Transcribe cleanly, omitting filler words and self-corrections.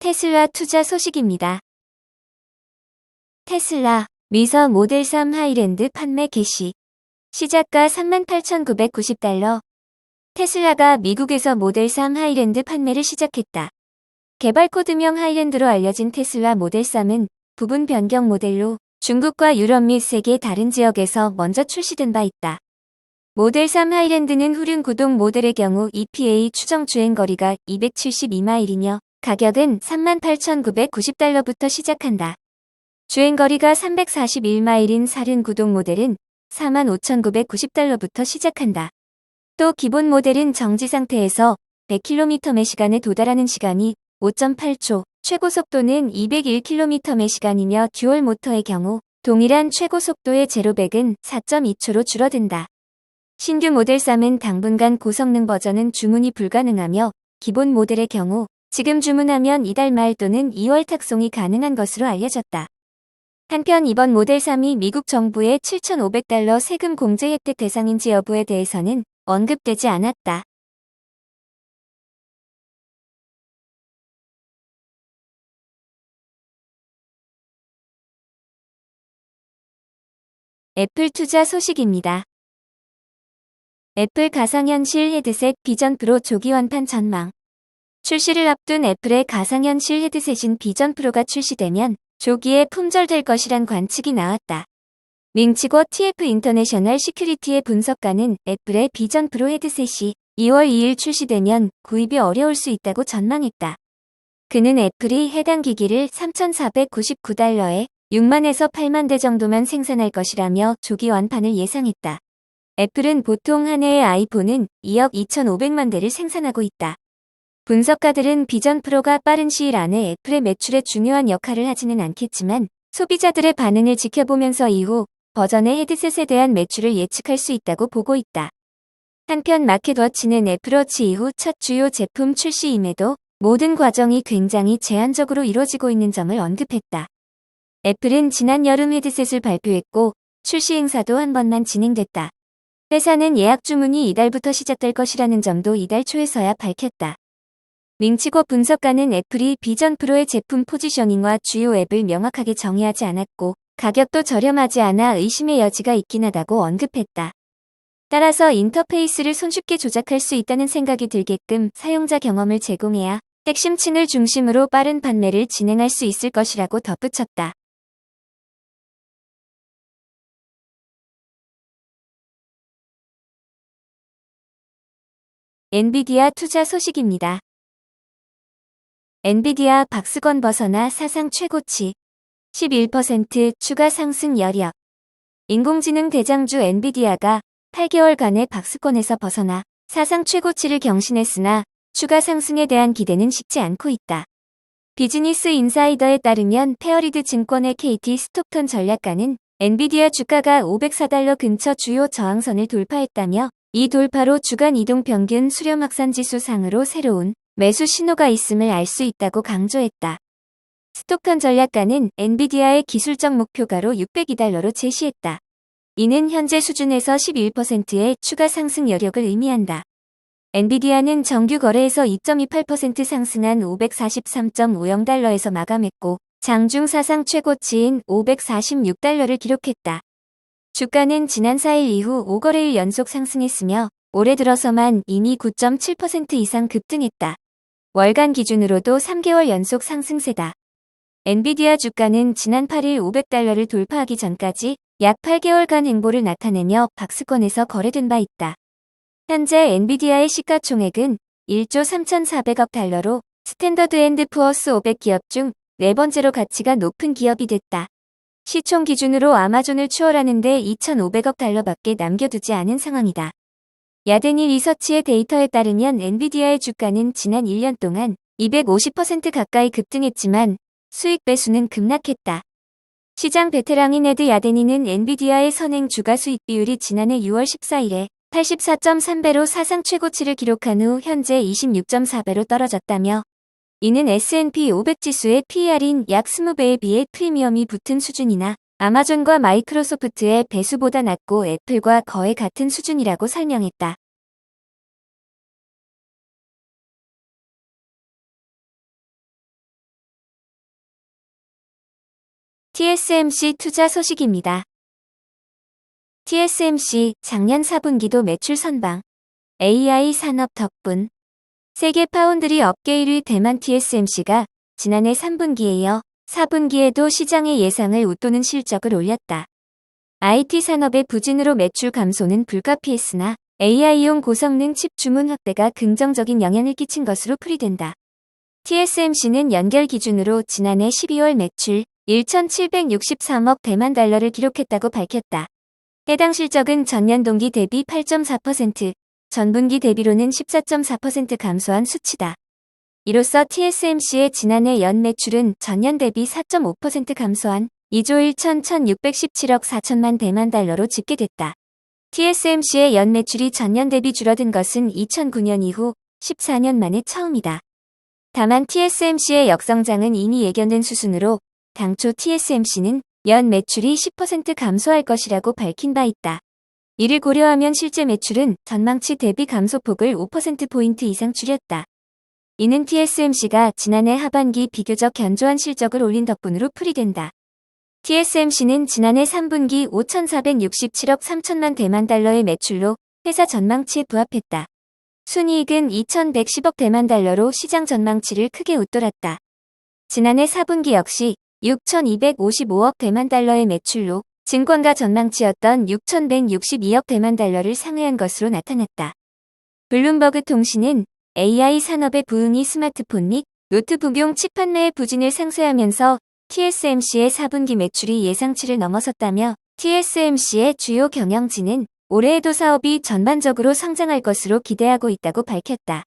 테슬라 투자 소식입니다. 테슬라, 미서 모델 3 하이랜드 판매 개시. 시작가 38,990달러. 테슬라가 미국에서 모델 3 하이랜드 판매를 시작했다. 개발 코드명 하이랜드로 알려진 테슬라 모델 3은 부분 변경 모델로 중국과 유럽 및 세계 다른 지역에서 먼저 출시된 바 있다. 모델 3 하이랜드는 후륜 구동 모델의 경우 EPA 추정 주행거리가 272마일이며 가격은 38,990달러부터 시작한다. 주행거리가 341마일인 사륜 구동 모델은 45,990달러부터 시작한다. 또 기본 모델은 정지 상태에서 100km/시간에 도달하는 시간이 5.8초, 최고 속도는 201km/시간이며 듀얼 모터의 경우 동일한 최고 속도의 제로백은 4.2초로 줄어든다. 신규 모델 3은 당분간 고성능 버전은 주문이 불가능하며 기본 모델의 경우 지금 주문하면 이달 말 또는 2월 탁송이 가능한 것으로 알려졌다. 한편 이번 모델 3이 미국 정부의 7,500달러 세금 공제 혜택 대상인지 여부에 대해서는 언급되지 않았다. 애플 투자 소식입니다. 애플 가상현실 헤드셋 비전 프로 조기 완판 전망. 출시를 앞둔 애플의 가상현실 헤드셋인 비전 프로가 출시되면 조기에 품절될 것이란 관측이 나왔다. 밍치고 TF 인터내셔널 시큐리티의 분석가는 애플의 비전 프로 헤드셋이 2월 2일 출시되면 구입이 어려울 수 있다고 전망했다. 그는 애플이 해당 기기를 3,499달러에 6만에서 8만 대 정도만 생산할 것이라며 조기 완판을 예상했다. 애플은 보통 한 해의 아이폰은 2억 2,500만 대를 생산하고 있다. 분석가들은 비전 프로가 빠른 시일 안에 애플의 매출에 중요한 역할을 하지는 않겠지만 소비자들의 반응을 지켜보면서 이후 버전의 헤드셋에 대한 매출을 예측할 수 있다고 보고 있다. 한편 마켓워치는 애플워치 이후 첫 주요 제품 출시임에도 모든 과정이 굉장히 제한적으로 이루어지고 있는 점을 언급했다. 애플은 지난 여름 헤드셋을 발표했고 출시 행사도 한 번만 진행됐다. 회사는 예약 주문이 이달부터 시작될 것이라는 점도 이달 초에서야 밝혔다. 밍치고 분석가는 애플이 비전 프로의 제품 포지셔닝과 주요 앱을 명확하게 정의하지 않았고 가격도 저렴하지 않아 의심의 여지가 있긴 하다고 언급했다. 따라서 인터페이스를 손쉽게 조작할 수 있다는 생각이 들게끔 사용자 경험을 제공해야 핵심층을 중심으로 빠른 판매를 진행할 수 있을 것이라고 덧붙였다. 엔비디아 투자 소식입니다. 엔비디아 박스권 벗어나 사상 최고치 11% 추가 상승 여력. 인공지능 대장주 엔비디아가 8개월간의 박스권에서 벗어나 사상 최고치를 경신했으나 추가 상승에 대한 기대는 식지 않고 있다. 비즈니스 인사이더에 따르면 페어리드 증권의 KT 스톡턴 전략가는 엔비디아 주가가 504달러 근처 주요 저항선을 돌파했다며 이 돌파로 주간 이동 평균 수렴 확산 지수 상으로 새로운 매수 신호가 있음을 알 수 있다고 강조했다. 스톡턴 전략가는 엔비디아의 기술적 목표가로 602달러로 제시했다. 이는 현재 수준에서 11%의 추가 상승 여력을 의미한다. 엔비디아는 정규 거래에서 2.28% 상승한 543.50달러에서 마감했고 장중 사상 최고치인 546달러를 기록했다. 주가는 지난 4일 이후 5거래일 연속 상승했으며 올해 들어서만 이미 9.7% 이상 급등했다. 월간 기준으로도 3개월 연속 상승세다. 엔비디아 주가는 지난 8일 500달러를 돌파하기 전까지 약 8개월간 행보를 나타내며 박스권에서 거래된 바 있다. 현재 엔비디아의 시가총액은 1조 3,400억 달러로 스탠더드 앤드 푸어스 500 기업 중 네 번째로 가치가 높은 기업이 됐다. 시총 기준으로 아마존을 추월하는 데 2,500억 달러밖에 남겨두지 않은 상황이다. 야데니 리서치의 데이터에 따르면 엔비디아의 주가는 지난 1년 동안 250% 가까이 급등했지만 수익 배수는 급락했다. 시장 베테랑인 에드 야데니는 엔비디아의 선행 주가 수익 비율이 지난해 6월 14일에 84.3배로 사상 최고치를 기록한 후 현재 26.4배로 떨어졌다며 이는 S&P 500 지수의 PER인 약 20배에 비해 프리미엄이 붙은 수준이나 아마존과 마이크로소프트의 배수보다 낮고 애플과 거의 같은 수준이라고 설명했다. TSMC 투자 소식입니다. TSMC 작년 4분기도 매출 선방. AI 산업 덕분. 세계 파운드리 업계 1위 대만 TSMC가 지난해 3분기에 이어 4분기에도 시장의 예상을 웃도는 실적을 올렸다. IT 산업의 부진으로 매출 감소는 불가피했으나 AI용 고성능 칩 주문 확대가 긍정적인 영향을 끼친 것으로 풀이된다. TSMC는 연결 기준으로 지난해 12월 매출 1,763억 대만 달러를 기록했다고 밝혔다. 해당 실적은 전년 동기 대비 8.4%, 전분기 대비로는 14.4% 감소한 수치다. 이로써 TSMC의 지난해 연 매출은 전년 대비 4.5% 감소한 2조 1,617억 4천만 대만 달러로 집계됐다. TSMC의 연 매출이 전년 대비 줄어든 것은 2009년 이후 14년 만에 처음이다. 다만 TSMC의 역성장은 이미 예견된 수순으로 당초 TSMC는 연 매출이 10% 감소할 것이라고 밝힌 바 있다. 이를 고려하면 실제 매출은 전망치 대비 감소폭을 5%포인트 이상 줄였다. 이는 TSMC가 지난해 하반기 비교적 견조한 실적을 올린 덕분으로 풀이된다. TSMC는 지난해 3분기 5,467억 3천만 대만 달러의 매출로 회사 전망치에 부합했다. 순이익은 2,110억 대만 달러로 시장 전망치를 크게 웃돌았다. 지난해 4분기 역시 6,255억 대만 달러의 매출로 증권가 전망치였던 6,162억 대만 달러를 상회한 것으로 나타났다. 블룸버그 통신은 AI 산업의 부응이 스마트폰 및 노트북용 칩 판매의 부진을 상쇄하면서 TSMC의 4분기 매출이 예상치를 넘어섰다며 TSMC의 주요 경영진은 올해에도 사업이 전반적으로 성장할 것으로 기대하고 있다고 밝혔다.